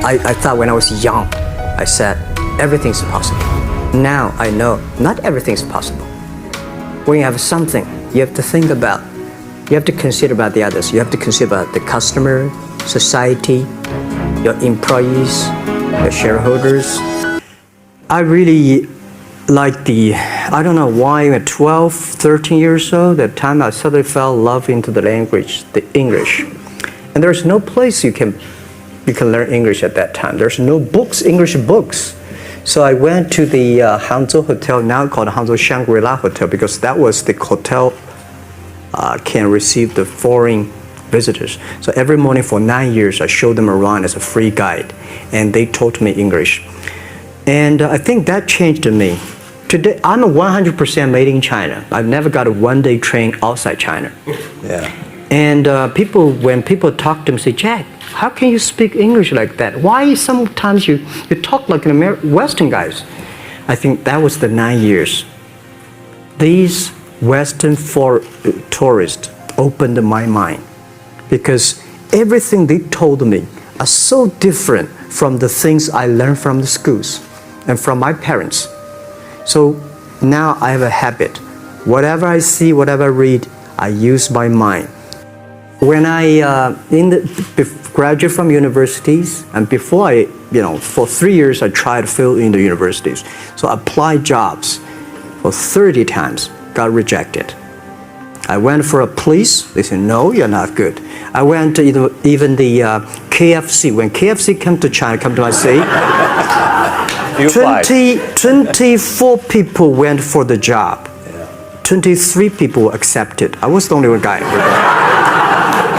I thought when I was young, I said, everything's possible. Now I know not everything's possible. When you have something, you have to think about, you have to consider about the others. You have to consider about the customer, society, your employees, your shareholders. I really like I don't know why at 12, 13 years old, that time I suddenly fell in love into the language, the English. And there's no place you can learn English at that time. There's no books, English books. So I went to the Hangzhou hotel, now called Hangzhou Shangri-La Hotel, because that was the hotel can receive the foreign visitors. So every morning for 9 years, I showed them around as a free guide, and they taught me English. And I think that changed me. Today, I'm 100% made in China. I've never got a one-day train outside China. Yeah. And when people talk to me, say, Jack, how can you speak English like that? Why sometimes you talk like an Western guys? I think that was the 9 years. These Western tourists opened my mind, because everything they told me are so different from the things I learned from the schools and from my parents. So now I have a habit. Whatever I see, whatever I read, I use my mind. When I graduate from universities, and before for 3 years I tried to fill in the universities. So I applied jobs for 30 times, got rejected. I went for a police, they said, no, you're not good. I went to even the KFC. When KFC came to China, come to my city, 24 people went for the job. 23 people accepted. I was the only one guy.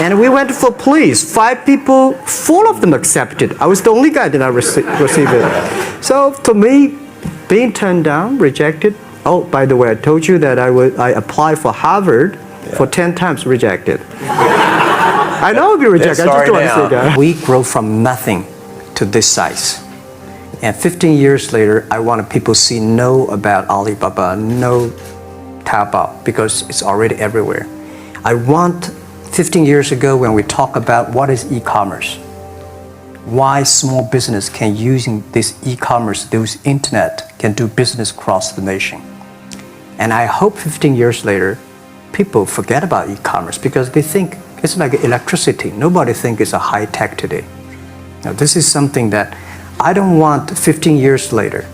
And we went for police. 5 people, 4 of them accepted. I was the only guy that I received it. So to me, being turned down, rejected. Oh, by the way, I told you that I applied for Harvard for 10 times, rejected. I know I'll be rejected. I just don't want to say that. We grow from nothing to this size. And 15 years later, I want people to know about Alibaba, know Taobao, because it's already everywhere. I want 15 years ago, when we talk about what is e-commerce, why small business can using this e-commerce, this internet, can do business across the nation. And I hope 15 years later, people forget about e-commerce, because they think it's like electricity. Nobody thinks it's a high tech today. Now, this is something that I don't want 15 years later,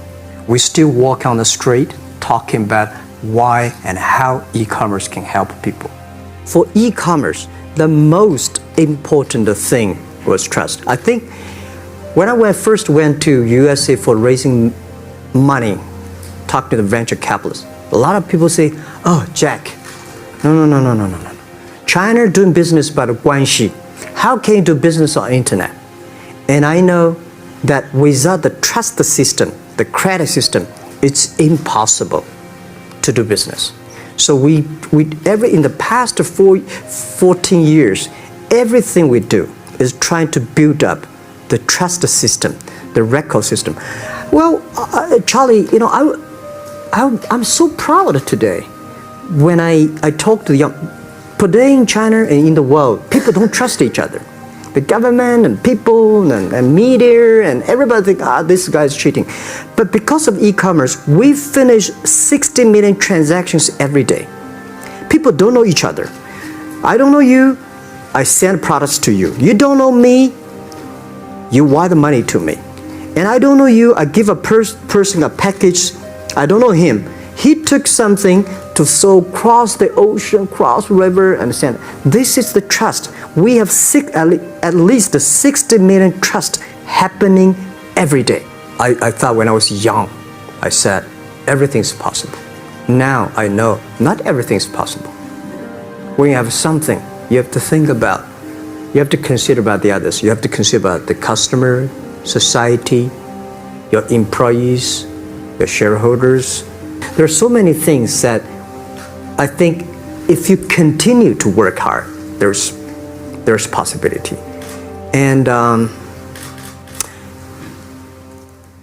we still walk on the street talking about why and how e-commerce can help people. For e-commerce, the most important thing was trust. I think when I first went to USA for raising money, talking to the venture capitalists, a lot of people say, oh, Jack, no. China doing business by the guanxi. How can you do business on internet? And I know that without the trust system, the credit system, it's impossible to do business. So in the past 14 years, everything we do is trying to build up the trust system, the record system. Well, Charlie, I'm so proud today when I talk to the young. Today in China and in the world, people don't trust each other. The government and people and media and everybody think, this guy's cheating. But because of e-commerce, we finish 60 million transactions every day. People don't know each other. I don't know you, I send products to you. You don't know me, you wire the money to me. And I don't know you, I give a person a package, I don't know him. He took something to cross the ocean, cross river, and send. This is the trust. We have at least 60 million trust happening every day. I thought when I was young, I said, everything's possible. Now I know not everything's possible. When you have something, you have to think about, you have to consider about the others. You have to consider about the customer, society, your employees, your shareholders. There are so many things that I think if you continue to work hard, there's possibility. And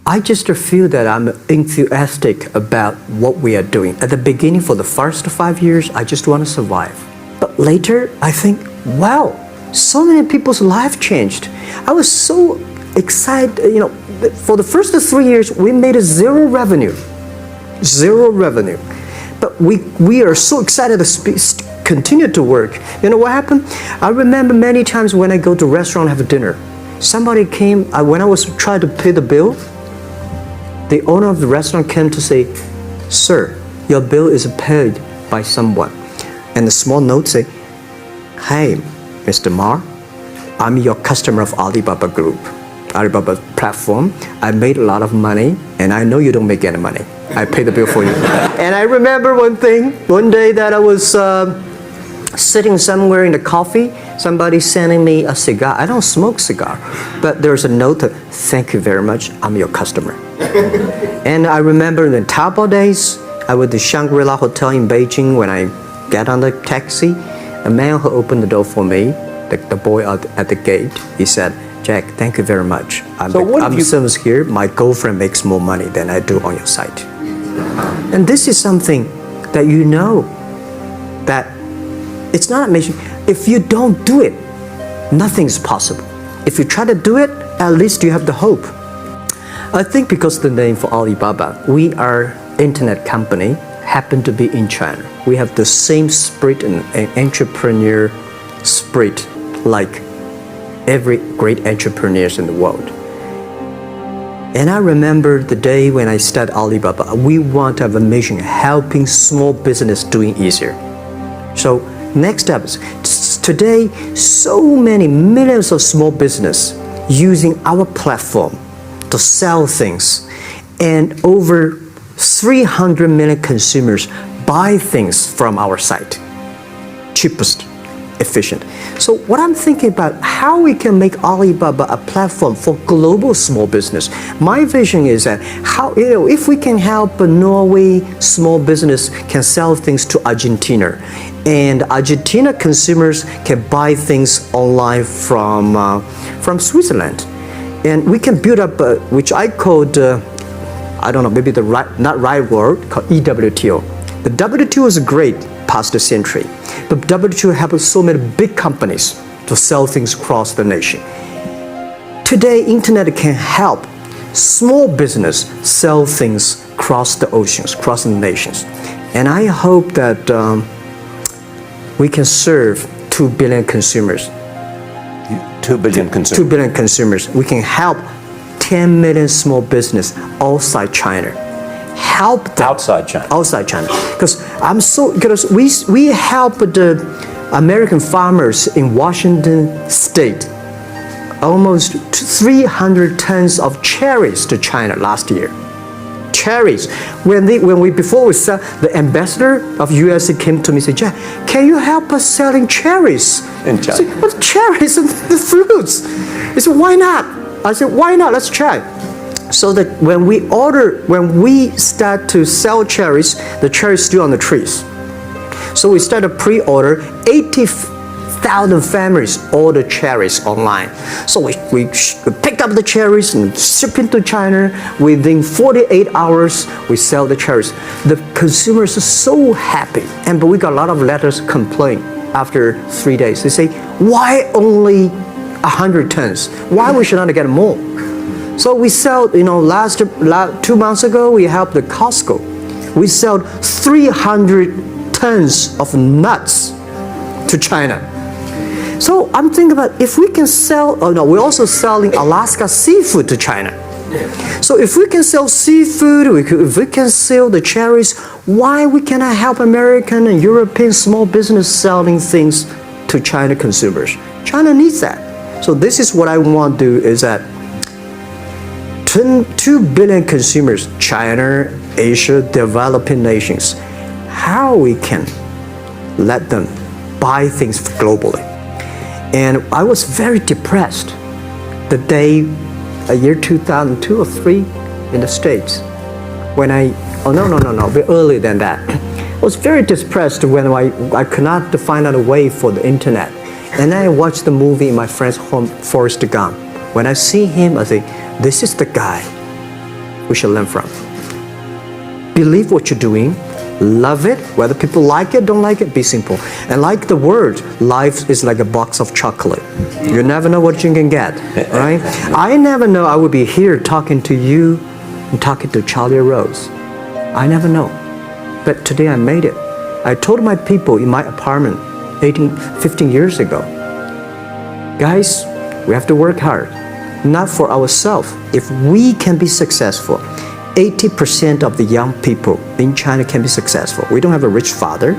I just feel that I'm enthusiastic about what we are doing. At the beginning, for the first 5 years, I just want to survive. But later, I think, wow, so many people's life changed. I was so excited, for the first 3 years, we made zero revenue. Zero revenue. But we are so excited to continue to work. You know what happened? I remember many times when I go to restaurant have dinner, somebody came, when I was trying to pay the bill, the owner of the restaurant came to say, "Sir, your bill is paid by someone." And the small note say, "Hey, Mr. Ma, I'm your customer of Alibaba Group, Alibaba platform. I made a lot of money, and I know you don't make any money. I pay the bill for you." And I remember one day that I was sitting somewhere in the coffee, somebody sending me a cigar. I don't smoke cigar, but there's a note that, "Thank you very much, I'm your customer." And I remember in the Taobao days, I was at the Shangri-La Hotel in Beijing. When I get on the taxi, a man who opened the door for me, the boy at the gate, he said, "Jack, thank you very much. I'm the service here. My girlfriend makes more money than I do on your site." And this is something that that it's not amazing. If you don't do it, nothing's possible. If you try to do it, at least you have the hope. I think because the name for Alibaba, we are internet company, happen to be in China. We have the same spirit and entrepreneur spirit like every great entrepreneurs in the world. And I remember the day when I started Alibaba, we want to have a mission helping small business doing easier. So next step is today, so many millions of small business using our platform to sell things, and over 300 million consumers buy things from our site. Cheapest, efficient. So what I'm thinking about, how we can make Alibaba a platform for global small business. My vision is that if we can help a Norway small business can sell things to Argentina, and Argentina consumers can buy things online from Switzerland, and we can build up which I called I don't know, maybe the not right word, called EWTO. The WTO is great past the century, but WTO helps so many big companies to sell things across the nation. Today, internet can help small business sell things across the oceans, across the nations. And I hope that we can serve 2 billion consumers. 2 billion consumers. 2 billion consumers. We can help 10 million small business outside China. Help them. Outside China. Outside China. Because we help the American farmers in Washington State almost 300 tons of cherries to China last year. Cherries. Before we sell, the ambassador of USA came to me and said, "Jack, can you help us selling cherries?" In China. I said, "What cherries and the fruits?" He said, "Why not?" I said, "Why not? Let's try." So that when we start to sell cherries, the cherries still on the trees. So we started pre-order, 80,000 families order cherries online. So we picked up the cherries and shipped into China. Within 48 hours, we sell the cherries. The consumers are so happy. But we got a lot of letters complaint after 3 days. They say, "Why only 100 tons? Why we should not get more?" So we sell, 2 months ago, we helped the Costco. We sold 300 tons of nuts to China. So I'm thinking about if we can sell, we're also selling Alaska seafood to China. So if we can sell seafood, if we can sell the cherries, why we cannot help American and European small business selling things to China consumers? China needs that. So this is what I want to do is that 2 billion consumers, China, Asia, developing nations, how we can let them buy things globally. And I was very depressed the day, year 2002 or 3 in the States, when a bit earlier than that. I was very depressed when I could not find out a way for the internet. And then I watched the movie in my friend's home, Forrest Gump. When I see him, I think, this is the guy we should learn from. Believe what you're doing, love it, whether people like it, don't like it, be simple. And like the word, life is like a box of chocolate. You never know what you can get, right? I never know I would be here talking to you and talking to Charlie Rose. I never know. But today I made it. I told my people in my apartment 15 years ago, guys, we have to work hard, not for ourselves. If we can be successful, 80% of the young people in China can be successful. We don't have a rich father,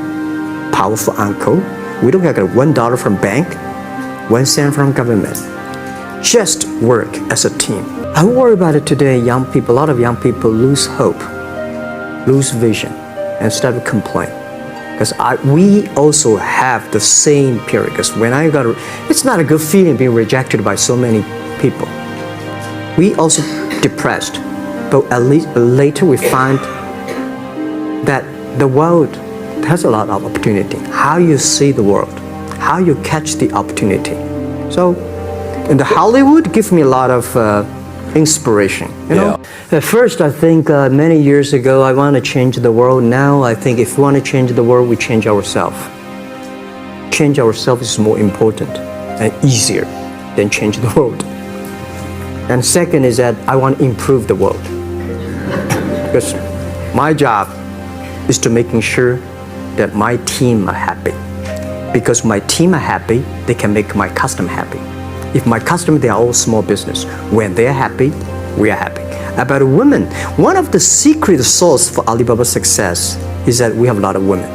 powerful uncle. We don't get $1 from bank, 1 cent from government. Just work as a team. I worry about it today. Young people, a lot of young people lose hope, lose vision, and start to complain. Because we also have the same period. Because when it's not a good feeling being rejected by so many people. We also depressed, but at least later we find that the world has a lot of opportunity. How you see the world, how you catch the opportunity. So, in the Hollywood, gives me a lot of inspiration. You know? At first, I think many years ago, I want to change the world. Now, I think if we want to change the world, we change ourselves. Change ourselves is more important and easier than change the world. And second is that I want to improve the world. Because my job is to making sure that my team are happy. Because my team are happy, they can make my customer happy. If my customer, they are all small business. When they are happy, we are happy. About women, one of the secret sauce for Alibaba's success is that we have a lot of women.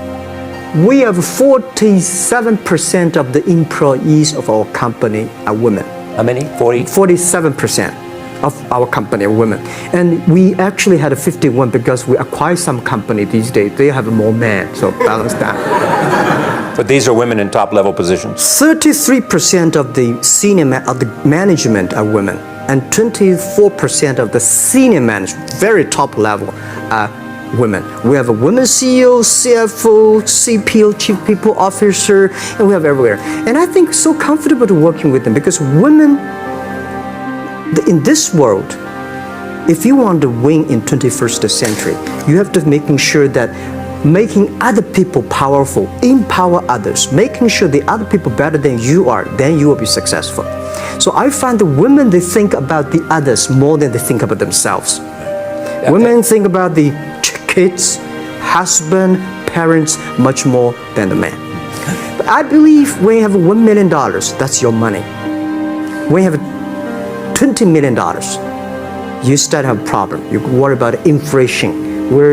We have 47% of the employees of our company are women. How many? 47% of our company are women. And we actually had a 51 because we acquired some company these days. They have more men, so balance that. But these are women in top level positions. 33% of the management are women, and 24% of the senior management, very top level, are women. We have a women CEO, CFO, CPO, Chief People Officer, and we have everywhere. And I think so comfortable to working with them because women, in this world, if you want to win in 21st century, you have to making sure that making other people powerful, empower others, making sure the other people better than you are, then you will be successful. So I find the women, they think about the others more than they think about themselves. Okay. Women think about the kids, husband, parents, much more than the man. But I believe when you have $1 million, that's your money. When you have $20 million, you start to have a problem. You worry about inflation,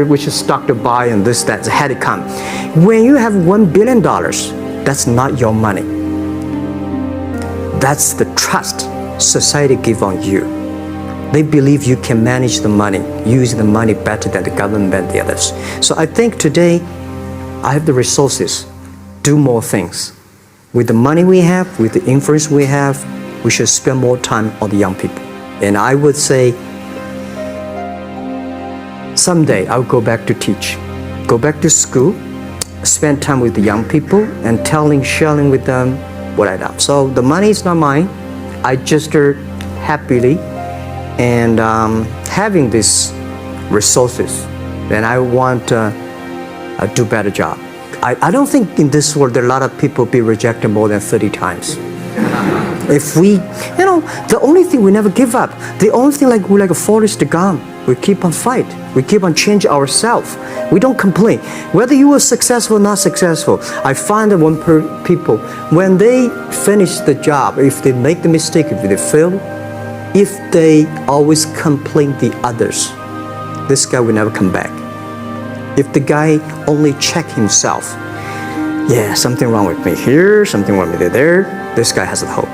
which is stock to buy and this, that, had to come. When you have $1 billion, that's not your money. That's the trust society give on you. They believe you can manage the money, use the money better than the government and the others. So I think today, I have the resources, do more things. With the money we have, with the influence we have, we should spend more time on the young people. And I would say, someday I'll go back to teach, go back to school, spend time with the young people and sharing with them what I do. So the money is not mine. I just happily and having these resources, then I want to do better job. I don't think in this world there are a lot of people be rejected more than 30 times. If we, the only thing we never give up, the only thing we're like a Forrest Gump, we keep on fight, we keep on change ourselves. We don't complain. Whether you were successful or not successful, I find that people, when they finish the job, if they make the mistake, if they fail, if they always complain the others, this guy will never come back. If the guy only check himself, yeah, something wrong with me here, something wrong with me there, this guy has a hope.